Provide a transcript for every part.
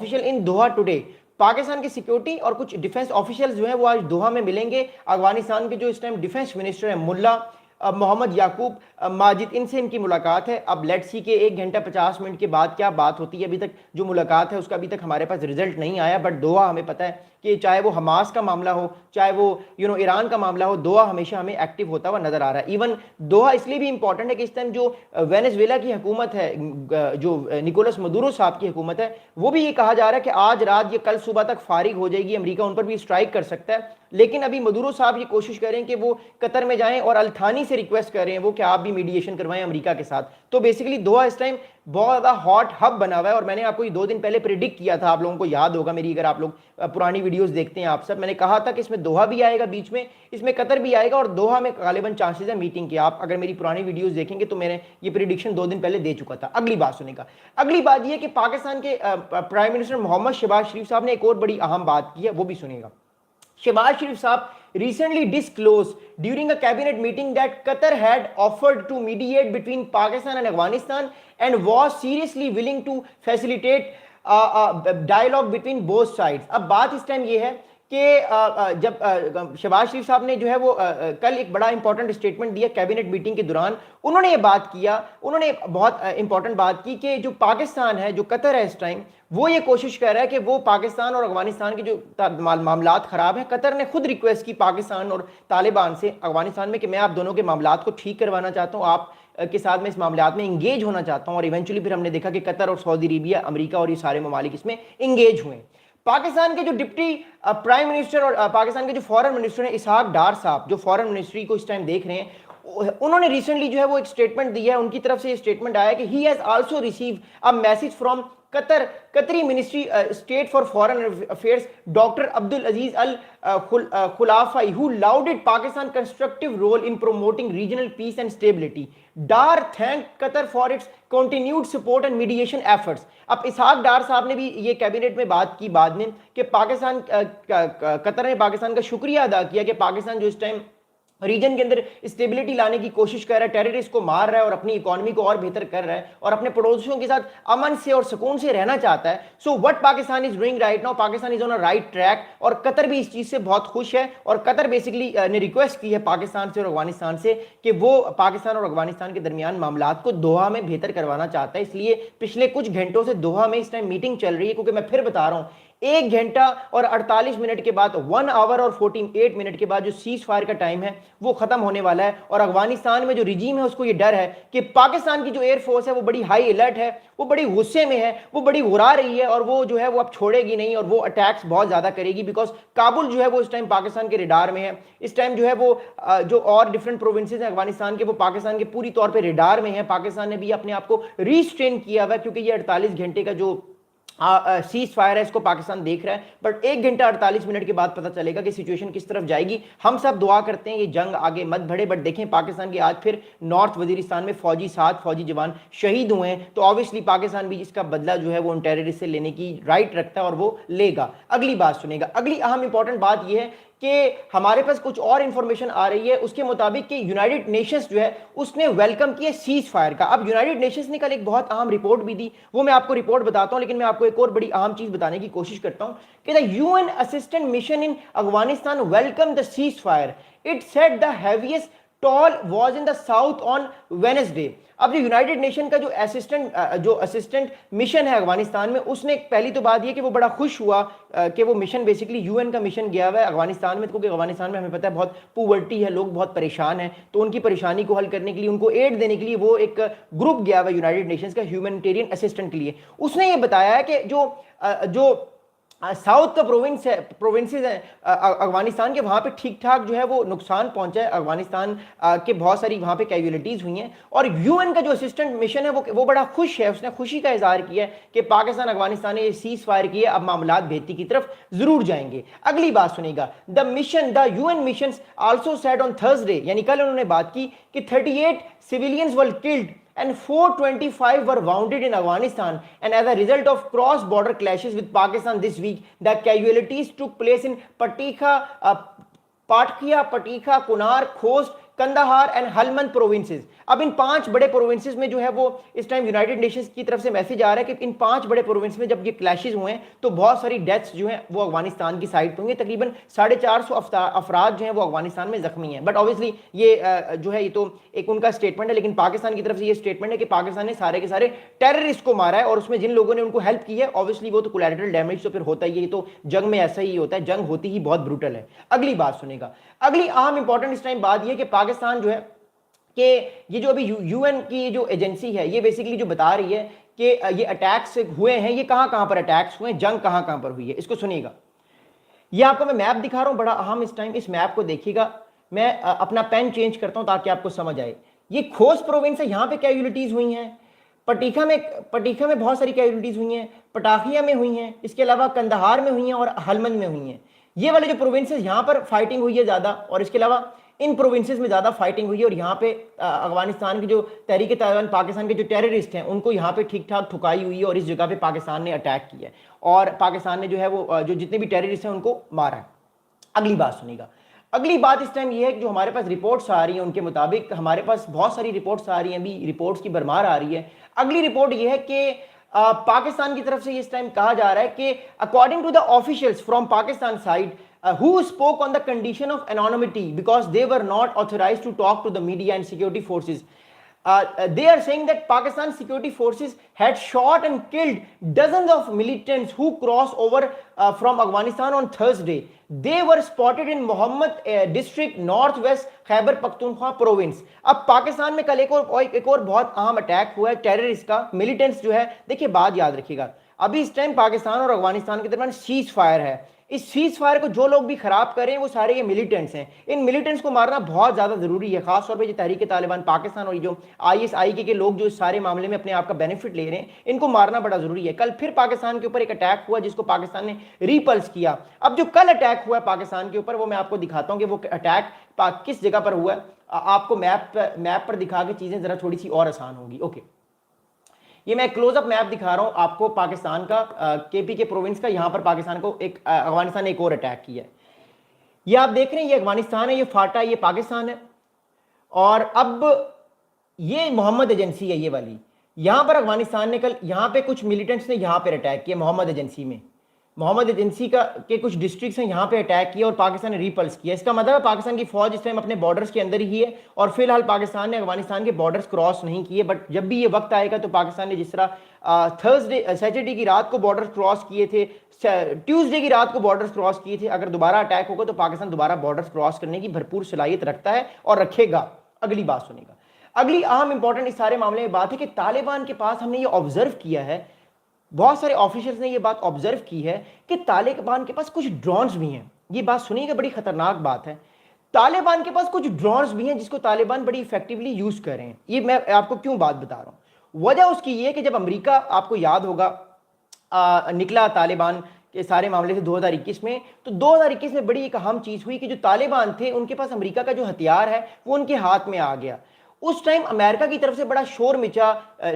Official इन दोहा today. Pakistan के security और कुछ डिफेंस ऑफिशियल्स जो हैं वो आज दोहा में मिलेंगे। अफगानिस्तान के जो इस टाइम डिफेंस मिनिस्टर हैं मुल्ला मोहम्मद याकूब माजिद, इनसे इनकी मुलाकात है। अब लेट्स सी के 1 घंटा 50 मिनट के बाद क्या बात होती है। अभी तक जो मुलाकात है उसका अभी तक हमारे पास रिजल्ट नहीं आया, बट दोहा हमें पता है कि चाहे वो हमास का मामला हो, चाहे वो ईरान का मामला हो, दोहा हमेशा हमें एक्टिव होता हुआ नजर आ रहा है। इवन दोहा इसलिए भी इंपॉर्टेंट है कि इस टाइम जो वेनेजुएला की हुकूमत है, जो निकोलस मदुरो साहब की हुकूमत है, वो भी ये कहा जा रहा है कि आज रात ये कल सुबह तक फारिग हो जाएगी, अमेरिका उन पर भी स्ट्राइक कर सकता है। लेकिन अभी मदुरो साहब ये कोशिश कर रहे हैं कि वो कतर में जाएं और अल्थानी से रिक्वेस्ट कर रहे हैं वो कि आप भी मीडिएशन करवाएं अमेरिका के साथ। तो बेसिकली दोहा इस टाइम बहुत ज़्यादा हॉट हब बना हुआ है। और मैंने आपको ये 2 दिन पहले प्रिडिक्ट किया था, आप लोगों को याद होगा मेरी, अगर आप लोग पुरानी वीडियोस देखते हैं आप सब, मैंने कहा था कि इसमें दोहा भी आएगा बीच में, इसमें कतर भी आएगा, और दोहा में गालिबन चांसेस है मीटिंग के। आप अगर मेरी पुरानी वीडियोस देखेंगे तो मैंने ये प्रिडिक्शन 2 दिन पहले दे चुका था। अगली बात सुनेगा। अगली बात ये कि पाकिस्तान के प्राइम मिनिस्टर मोहम्मद शहबाज शरीफ साहब ने एक और बड़ी अहम बात की है, वो भी सुनेगा। Shehbaz Sharif Saab recently disclosed during a cabinet meeting that Qatar had offered to mediate between Pakistan and Afghanistan and was seriously willing to facilitate dialogue between both sides. अब बात इस टाइम ये है कि जब शहबाज शरीफ साहब ने जो है वो कल एक बड़ा इंपॉर्टेंट स्टेटमेंट दिया कैबिनेट मीटिंग के दौरान, उन्होंने ये बात किया, उन्होंने बहुत इंपॉर्टेंट बात की कि जो पाकिस्तान है, जो कतर है इस टाइम, वो ये कोशिश कर रहा है कि वो पाकिस्तान और अफगानिस्तान के जो मामलात ख़राब हैं, कतर ने खुद रिक्वेस्ट की पाकिस्तान और तालिबान से अफगानिस्तान में कि मैं आप दोनों के मामलात को ठीक करवाना चाहता हूँ, आप के साथ में इस मामलात में इंगेज होना चाहता हूँ। और इवेंचुअली फिर हमने देखा कि कतर और सऊदी अरेबिया, अमेरिका और ये सारे ममालिक इसमें इंगेज हुए। पाकिस्तान के जो डिप्टी प्राइम मिनिस्टर और पाकिस्तान के जो फॉरेन मिनिस्टर हैं इसहाक डार साहब, जो फॉरेन मिनिस्ट्री को इस टाइम देख रहे हैं, उन्होंने रिसेंटली जो है वो एक स्टेटमेंट दिया है। उनकी तरफ से ये स्टेटमेंट आया कि he has also receive a message from Qatari ministry state for foreign affairs doctor Abdul Aziz Al Khulaifi who lauded Pakistan constructive role in promoting regional peace and stability. Dar thank Qatar for its continued support and mediation efforts. अब इसहाक डार साहब ने भी ये cabinet में बात की बाद में कि पाकिस्तान कतर ने पाकिस्तान का शुक्रिया अदा किया कि पाकिस्तान जो इस टाइम रीजन के अंदर स्टेबिलिटी लाने की कोशिश कर रहा है, टेररिस्ट को मार रहा है और अपनी इकोनॉमी को और बेहतर कर रहा है और अपने पड़ोसियों के साथ अमन से और सुकून से रहना चाहता है। So what Pakistan is doing right now, Pakistan is on a right track. और कतर भी इस चीज से बहुत खुश है। और कतर बेसिकली ने रिक्वेस्ट की है पाकिस्तान से और अफगानिस्तान से कि वो पाकिस्तान और अफगानिस्तान के दरमियान मामलात को दोहा में बेहतर करवाना चाहता है। इसलिए पिछले कुछ घंटों से दोहा में इस टाइम मीटिंग चल रही है, क्योंकि मैं फिर बता रहा हूं 1 घंटा और 48 मिनट के बाद, 1 आवर और 48 मिनट के बाद जो सीज फायर का टाइम है वो खत्म होने वाला है। और अफगानिस्तान में जो रिजीम है उसको ये डर है कि पाकिस्तान की जो एयरफोर्स है वो बड़ी हाई अलर्ट है, वो बड़ी गुस्से में है, वो बड़ी घुरा रही है और वो जो है वो अब छोड़ेगी नहीं और वो अटैक्स बहुत ज्यादा करेगी। बिकॉज काबुल जो है वो इस टाइम पाकिस्तान के रिडार में है। इस टाइम जो है वो जो और डिफरेंट प्रोविंसेस हैं अफगानिस्तान के, वो पाकिस्तान के पूरी तौर पर रिडार में है। पाकिस्तान ने भी अपने आप को रिस्ट्रेन किया हुआ है, क्योंकि ये 48 घंटे का जो सीज फायर है इसको पाकिस्तान देख रहा है। बट 1 घंटा 48 मिनट के बाद पता चलेगा कि सिचुएशन किस तरफ जाएगी। हम सब दुआ करते हैं ये जंग आगे मत बढ़े। बट देखें पाकिस्तान के आज फिर नॉर्थ वजीरिस्तान में 7 फौजी जवान शहीद हुए हैं, तो ऑब्वियसली पाकिस्तान भी इसका बदला जो है वो उन टेररिस्ट से लेने की राइट रखता है और वो लेगा। अगली बात सुनेगा। अगली अहम इंपॉर्टेंट बात यह है कि हमारे पास कुछ और इंफॉर्मेशन आ रही है उसके मुताबिक कि यूनाइटेड नेशंस जो है उसने वेलकम किया सीज फायर का। अब यूनाइटेड नेशंस ने कल एक बहुत अहम रिपोर्ट भी दी, वो मैं आपको रिपोर्ट बताता हूं, लेकिन मैं आपको एक और बड़ी अहम चीज बताने की कोशिश करता हूं कि the UN assistant mission in Afghanistan welcome the cease fire. It set the heaviest toll was in the south on Wednesday. अब जो यूनाइटेड नेशन का जो असिस्टेंट मिशन है अफगानिस्तान में, उसने पहली तो बात ये कि वो बड़ा खुश हुआ कि वो मिशन बेसिकली यूएन का मिशन गया हुआ है अफगानिस्तान में, क्योंकि अफगानिस्तान में हमें पता है बहुत पुवर्टी है, लोग बहुत परेशान हैं, तो उनकी परेशानी को हल करने के लिए, उनको एड देने के लिए वो एक ग्रुप गया हुआ है यूनाइटेड नेशंस का ह्यूमैनिटेरियन असिस्टेंट के लिए। उसने ये बताया है कि जो साउथ का प्रोविंसेस हैं अफगानिस्तान के, वहाँ पे ठीक ठाक जो है वो नुकसान पहुंचा है अफगानिस्तान के, बहुत सारी वहाँ पे कैजुअलिटीज़ हुई हैं। और यूएन का जो असिस्टेंट मिशन है वो बड़ा खुश है, उसने खुशी का इजहार किया है कि पाकिस्तान अफगानिस्तान ने ये सीज फायर किया, अब मामलात बेहतरी की तरफ जरूर जाएंगे। अगली बात सुनेगा। The UN mission also said on Thursday, यानी कल उन्होंने बात की कि 38 civilians were killed and 425 were wounded in Afghanistan, and as a result of cross-border clashes with Pakistan this week, the casualties took place in Patikha, Kunar, Khost, Kandahar and Helmand provinces. अब इन 5 बड़े provinces में जो है वो इस टाइम यूनाइटेड नेशंस की तरफ से मैसेज आ रहा है कि इन 5 बड़े प्रोविंस में जब ये क्लैशेस हुए हैं तो बहुत सारी डेथ्स जो हैं वो अफगानिस्तान की साइड पर हुई, तकरीबन 450 अफराद जो हैं वो अफगानिस्तान में जख्मी हैं। बट ऑब्वियसली ये जो है ये तो एक उनका स्टेटमेंट है, लेकिन पाकिस्तान की तरफ से ये स्टेटमेंट है कि पाकिस्तान ने सारे के सारे टेररिस्ट को मारा है और उसमें जिन लोगों ने उनको हेल्प की है ऑब्वियसली वो तो कोलैटरल डैमेज तो फिर होता ही है, तो जंग में ऐसा ही होता है, जंग होती ही बहुत ब्रूटल है। अगली बात सुनेगा, अगली अहम इंपॉर्टेंट इस टाइम बात ये कि पाकिस्तान जो है कि ये जो अभी यूएन की जो एजेंसी है ये बेसिकली जो बता रही है कि ये अटैक्स हुए हैं, ये कहां पर अटैक्स हुए हैं, जंग कहां पर हुई है, इसको सुनिएगा। ये आपको मैं मैप दिखा रहा हूं बड़ा अहम इस टाइम, इस मैप को देखिएगा। मैं अपना पेन चेंज करता हूं ताकि आपको समझ आए। ये खोस प्रोविंस है, यहां पे कैजुअलिटीज हुई हैं, पटीखा में बहुत सारी कैजुअलिटीज हुई हैं, पटाखिया में हुई हैं, इसके अलावा कंदहार में हुई हैं और हलमंद में हुई हैं। ये वाले जो प्रोविंसेस यहां पर फाइटिंग हुई है ज्यादा, और इसके अलावा इन प्रोविंसेस में ज्यादा फाइटिंग हुई है, और यहाँ पे अफगानिस्तान के जो तहरीक तालिबान पाकिस्तान के जो टेररिस्ट हैं उनको यहाँ पे ठीक ठाक ठुकाई हुई है, और इस जगह पे पाकिस्तान ने अटैक किया है और पाकिस्तान ने जो है वो जो जितने भी टेररिस्ट हैं उनको मारा है। अगली बात सुनिएगा, अगली बात इस टाइम ये है कि जो हमारे पास रिपोर्ट्स आ रही हैं उनके मुताबिक, हमारे पास बहुत सारी रिपोर्ट्स आ रही हैं, अभी रिपोर्ट्स की भरमार आ रही है। अगली रिपोर्ट ये है कि पाकिस्तान की तरफ से इस टाइम कहा जा रहा है कि according to the officials from Pakistan side who spoke on the condition of anonymity because they were not authorized to talk to the media and security forces. They are saying that Pakistan security forces had shot and killed dozens of militants who crossed over from Afghanistan on Thursday. They were spotted in Mohammed district, northwest Khyber Pakhtunkhwa province. अब पाकिस्तान में कल एक और बहुत अहम attack हुआ है terrorist का, मिलिटेंट्स जो है, देखिए बात याद रखिएगा, अभी इस टाइम पाकिस्तान और अफगानिस्तान के दरमियान सीज फायर है। इस सीज फायर को जो लोग भी खराब करें वो सारे ये मिलिटेंट्स हैं। इन मिलिटेंट्स को मारना बहुत ज्यादा जरूरी है, खासतौर पे जो तहरीक तालिबान पाकिस्तान और जो ISI के लोग जो इस सारे मामले में अपने आप का बेनिफिट ले रहे हैं, इनको मारना बड़ा जरूरी है। कल फिर पाकिस्तान के ऊपर एक अटैक हुआ जिसको पाकिस्तान ने रिपल्स किया। अब जो कल अटैक हुआ पाकिस्तान के ऊपर वो मैं आपको दिखाता हूं कि वो अटैक किस जगह पर हुआ है। आपको मैप पर दिखा के चीजें जरा थोड़ी सी और आसान होगी। ओके, ये मैं क्लोजअप मैप दिखा रहा हूं आपको पाकिस्तान का, KP के प्रोविंस का। यहां पर पाकिस्तान को अफगानिस्तान ने एक और अटैक किया है। ये आप देख रहे हैं, ये अफगानिस्तान है, ये फाटा, ये पाकिस्तान है, और अब ये मोहम्मद एजेंसी है ये वाली। यहां पर अफगानिस्तान ने कल यहां पे कुछ मिलिटेंट्स ने यहां पे अटैक किया, मोहम्मद एजेंसी में, मोहम्मद एजेंसी के कुछ डिस्ट्रिक्ट्स हैं यहां पे अटैक किया और पाकिस्तान ने रिपल्स किया। इसका मतलब है पाकिस्तान की फौज इस टाइम अपने बॉर्डर्स के अंदर ही है, और फिलहाल पाकिस्तान ने अफगानिस्तान के बॉर्डर्स क्रॉस नहीं किए। बट जब भी ये वक्त आएगा तो पाकिस्तान ने जिस तरह सैटरडे की रात को बॉर्डर क्रॉस किए थे, ट्यूसडे की रात को बॉर्डर्स क्रॉस किए थे, अगर दोबारा अटैक होगा तो पाकिस्तान दोबारा बॉर्डर्स क्रॉस करने की भरपूर सलाहियत रखता है और रखेगा। अगली बात सुनेगा, अगली अहम इंपॉर्टेंट इस सारे मामले में बात है कि तालिबान के पास, हमने ये ऑब्जर्व किया है, बहुत सारे ऑफिशियल्स ने ये बात ऑब्जर्व की है कि तालिबान के पास कुछ ड्रोन्स भी हैं। ये बात सुनिएगा, बड़ी खतरनाक बात है। तालिबान के पास कुछ ड्रोन्स भी हैं जिसको तालिबान बड़ी इफेक्टिवली यूज कर रहे हैं। ये मैं आपको क्यों बात बता रहा हूं, वजह उसकी ये कि जब अमेरिका, आपको याद होगा, निकला तालिबान के सारे मामले से 2021 में, तो 2021 में बड़ी एक अहम चीज हुई कि जो तालिबान थे उनके पास अमेरिका का जो हथियार है वो उनके हाथ में आ गया। उस टाइम अमेरिका की तरफ से बड़ा शोर मिचा,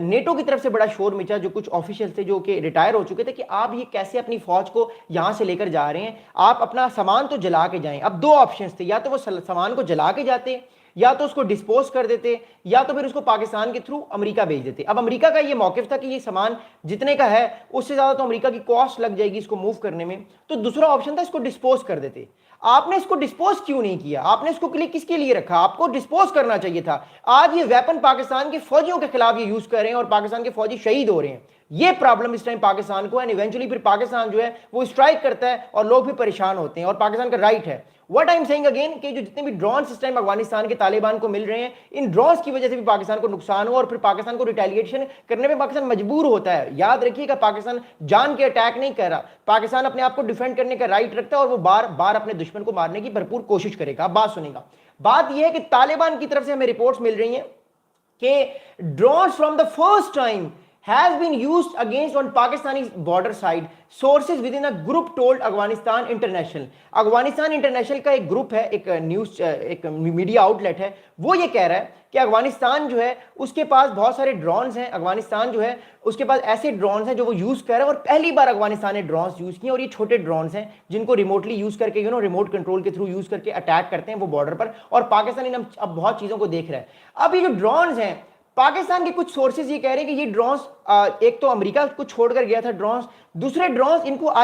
नेटो की तरफ से बड़ा शोर मिचा, जो कुछ ऑफिशियल थे जो कि रिटायर हो चुके थे, कि आप ये कैसे अपनी फौज को यहां से लेकर जा रहे हैं, आप अपना सामान तो जला के जाएं। अब दो ऑप्शंस थे, या तो वो सामान को जला के जाते, या तो उसको डिस्पोज कर देते, या तो फिर उसको पाकिस्तान के थ्रू अमेरिका भेज देते। अब अमेरिका का ये मौकिफ था कि ये सामान जितने का है उससे ज्यादा तो अमेरिका की कॉस्ट लग जाएगी इसको मूव करने में, तो दूसरा ऑप्शन था इसको डिस्पोज कर देते। आपने इसको डिस्पोज क्यों नहीं किया, आपने इसको किसके लिए रखा, आपको डिस्पोज करना चाहिए था। आज ये वेपन पाकिस्तान के फौजियों के खिलाफ ये यूज कर रहे हैं और पाकिस्तान के फौजी शहीद हो रहे हैं। ये प्रॉब्लम इस टाइम पाकिस्तान को है, इवेंचुअली फिर पाकिस्तान जो है वो स्ट्राइक करता है और लोग भी परेशान होते हैं, और पाकिस्तान का राइट है। What I am saying again कि जो जितने भी ड्रोन्स इस टाइम अफगानिस्तान के तालिबान को मिल रहे हैं, इन ड्रोन्स की वजह से भी पाकिस्तान को नुकसान हुआ और फिर पाकिस्तान को रिटेलिएशन करने में पाकिस्तान मजबूर होता है। याद रखिएगा, पाकिस्तान जान के अटैक नहीं कर रहा, पाकिस्तान अपने आप को डिफेंड करने का राइट रखता है और वो बार बार अपने दुश्मन को मारने की भरपूर कोशिश करेगा। बात सुनेगा, बात यह है कि तालिबान की तरफ से हमें रिपोर्ट्स मिल रही हैं कि drones from the first time has been used against on Pakistani border side. Sources within a group told Afghanistan international. Afghanistan international का एक ग्रुप है, एक न्यूज, एक मीडिया आउटलेट है, वो ये कह रहा है कि अफगानिस्तान जो है उसके पास बहुत सारे ड्रोन्स हैं. अफगानिस्तान जो है उसके पास ऐसे ड्रोन्स हैं जो वो यूज कर रहा है, और पहली बार अफगानिस्तान ने ड्रोन्स यूज किए, और ये छोटे ड्रोन्स हैं जिनको रिमोटली यूज करके रिमोट कंट्रोल के थ्रू यूज करके अटैक करते हैं वो बॉर्डर पर. और पाकिस्तान अब बहुत चीजों को देख रहा है. अब ये जो ड्रोन्स हैं, पाकिस्तान के कुछ सोर्सेज ये कह रहे हैं कि ये ड्रोन्स, एक तो अमेरिका को छोड़कर गया था ड्रोन्स, दूसरे ड्रोन्स इनको